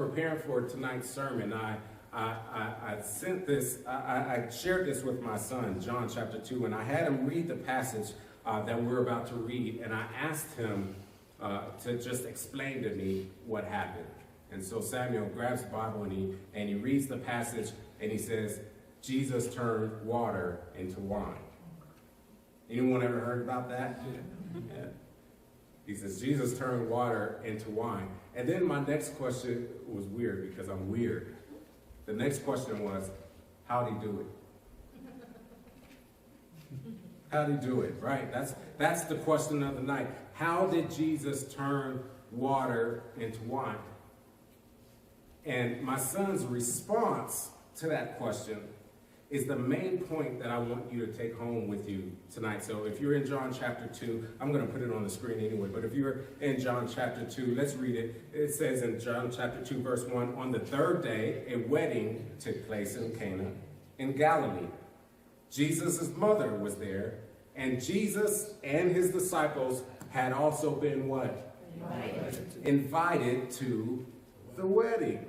preparing for tonight's sermon, I shared this with my son, John chapter 2, and I had him read the passage that we're about to read, and I asked him to just explain to me what happened. And so Samuel grabs the Bible and he reads the passage and he says, Jesus turned water into wine. Anyone ever heard about that? Yeah. He says, Jesus turned water into wine. And then my next question was weird because I'm weird. The next question was, how'd he do it? How'd he do it, right? That's the question of the night. How did Jesus turn water into wine? And my son's response to that question is the main point that I want you to take home with you tonight. So if you're in John chapter 2, I'm going to put it on the screen anyway, but if you're in John chapter 2, let's read it. It says in John chapter 2, verse 1, on the third day, a wedding took place in Cana in Galilee. Jesus' mother was there, and Jesus and his disciples had also been what? Invited to the wedding.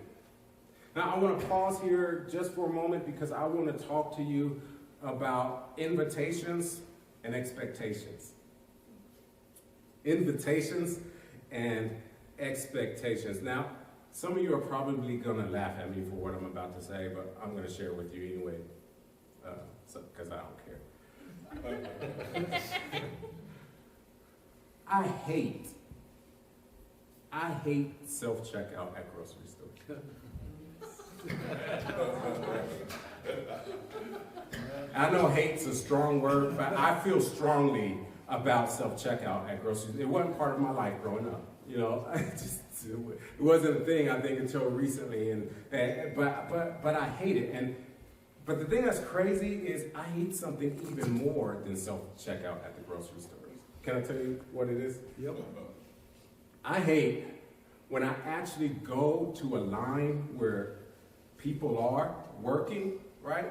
Now, I want to pause here just for a moment because I want to talk to you about invitations and expectations. Invitations and expectations. Now, some of you are probably going to laugh at me for what I'm about to say, but I'm going to share it with you anyway, because I don't care. I hate self-checkout at grocery stores. I know hate's a strong word, but I feel strongly about self-checkout at groceries. It wasn't part of my life growing up, you know. It wasn't a thing I think until recently, but I hate it. But the thing that's crazy is I hate something even more than self-checkout at the grocery stores. Can I tell you what it is? Yep. I hate when I actually go to a line where people are working, right?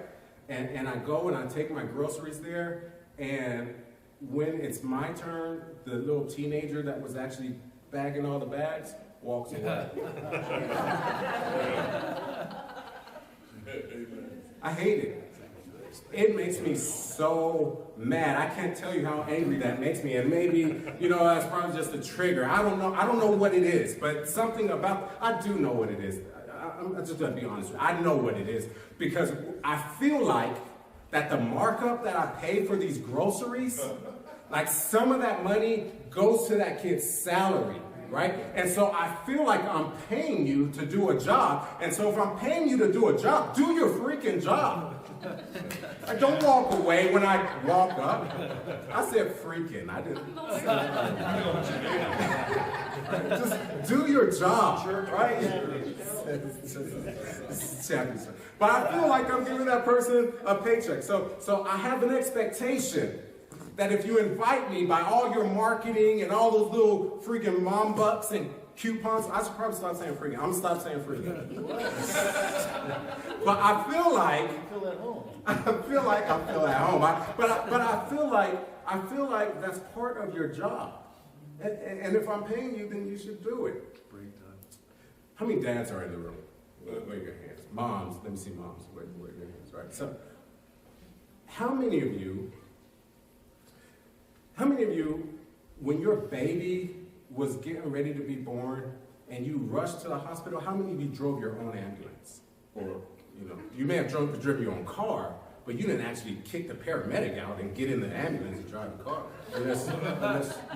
And I go and I take my groceries there, and when it's my turn, the little teenager that was actually bagging all the bags walks away. I hate it. It makes me so mad. I can't tell you how angry that makes me. And maybe, you know, that's probably just a trigger. I don't know what it is, but something about, I do know what it is. I'm just going to be honest with you. I know what it is because I feel like that the markup that I pay for these groceries, like some of that money goes to that kid's salary, right? And so I feel like I'm paying you to do a job. And so if I'm paying you to do a job, do your freaking job. I don't walk away when I walk up. I said freaking. I didn't. Just do your job, right? But I feel like I'm giving that person a paycheck. So I have an expectation that if you invite me by all your marketing and all those little freaking mom bucks and coupons, I should probably stop saying freaking. I'm gonna stop saying freaking. But I feel like I feel at home. But I feel like that's part of your job. And if I'm paying you, then you should do it. Break time. How many dads are in the room? Wave your hands. Moms, let me see moms. Wave your hands, right? So, how many of you, when your baby was getting ready to be born and you rushed to the hospital, how many of you drove your own ambulance? Or, you know, you may have driven your own car, but you didn't actually kick the paramedic out and get in the ambulance and drive the car. Unless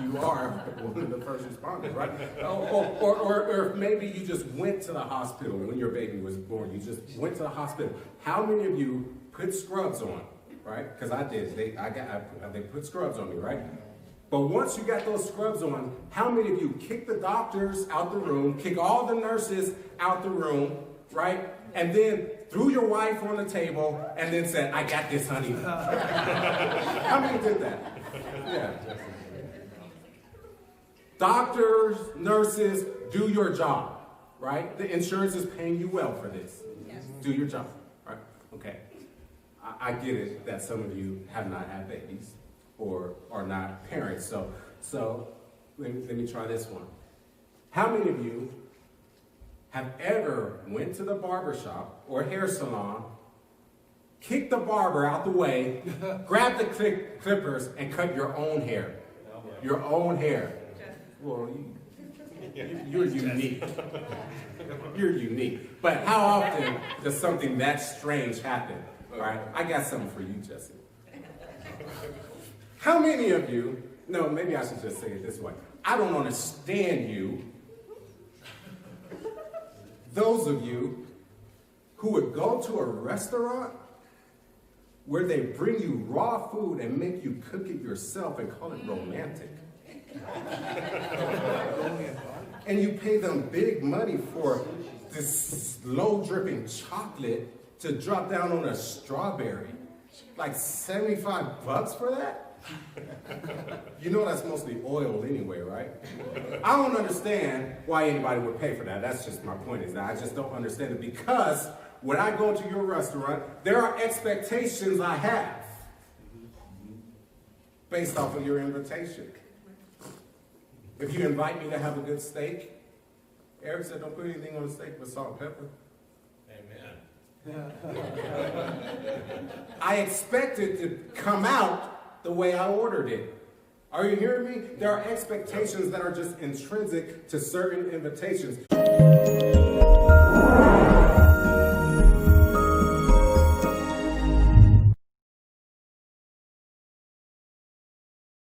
you are one of the first responders, right? Or maybe you just went to the hospital when your baby was born. You just went to the hospital. How many of you put scrubs on, right? Because I did. They put scrubs on me, right? But once you got those scrubs on, how many of you kicked the doctors out the room, kick all the nurses out the room, right? And then threw your wife on the table and then said, I got this, honey. How many did that? Yeah. Doctors, nurses, do your job, right? The insurance is paying you well for this. Yes. Do your job, right? Okay. I get it that some of you have not had babies or are not parents. So let me try this one. How many of you have ever went to the barber shop or hair salon, kicked the barber out the way, grabbed the clippers, and cut your own hair? Your own hair. Well, you're unique. You're unique. But how often does something that strange happen? Right? I got something for you, Jesse. How many of you, no, maybe I should just say it this way. I don't understand you. Those of you who would go to a restaurant where they bring you raw food and make you cook it yourself and call it romantic. And you pay them big money for this slow dripping chocolate to drop down on a strawberry. Like $75 for that? You know that's mostly oil anyway, right? I don't understand why anybody would pay for that. That's just my point, is that I just don't understand it, because when I go to your restaurant, there are expectations I have based off of your invitation. If you invite me to have a good steak, Eric said don't put anything on the steak but salt and pepper. Amen. I expect it to come out the way I ordered it. Are you hearing me? There are expectations that are just intrinsic to certain invitations.